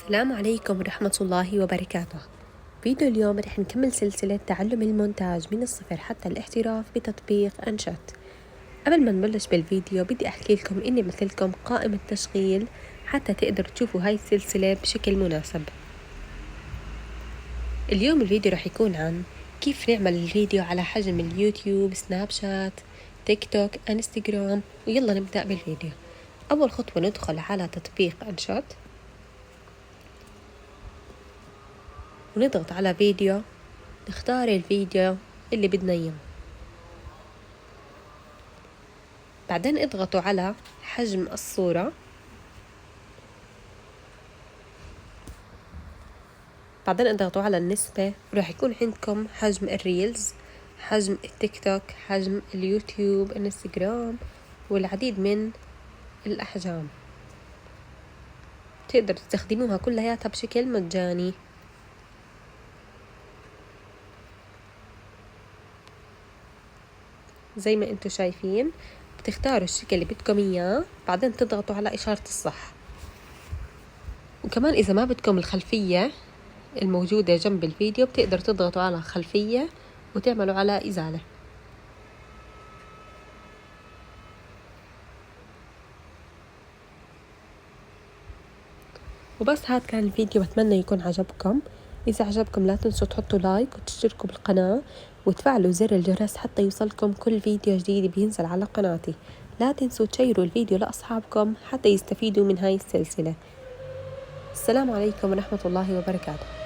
السلام عليكم ورحمة الله وبركاته. فيديو اليوم رح نكمل سلسلة تعلم المونتاج من الصفر حتى الاحتراف بتطبيق أنشات. قبل ما نبلش بالفيديو بدي أحكي لكم إني مثلكم قائمة تشغيل حتى تقدروا تشوفوا هاي السلسلة بشكل مناسب. اليوم الفيديو رح يكون عن كيف نعمل الفيديو على حجم اليوتيوب، سناب شات، تيك توك، انستغرام. ويلا نبدأ بالفيديو. أول خطوة ندخل على تطبيق أنشات ونضغط على فيديو، نختار الفيديو اللي بدنا اياه، بعدين اضغطوا على حجم الصورة، بعدين اضغطوا على النسبة وراح يكون عندكم حجم الريلز، حجم التيك توك، حجم اليوتيوب، انستغرام، والعديد من الأحجام تقدروا تستخدموها كلياتها بشكل مجاني. زي ما انتوا شايفين بتختاروا الشكل اللي بدكم اياه، بعدين تضغطوا على إشارة الصح. وكمان إذا ما بدكم الخلفية الموجودة جنب الفيديو بتقدروا تضغطوا على خلفية وتعملوا على إزالة. وبس هاد كان الفيديو، بتمنى يكون عجبكم. إذا عجبكم لا تنسوا تحطوا لايك وتشتركوا بالقناة وتفعلوا زر الجرس حتى يوصلكم كل فيديو جديد بينزل على قناتي. لا تنسوا تشيروا الفيديو لأصحابكم حتى يستفيدوا من هاي السلسلة. السلام عليكم ورحمة الله وبركاته.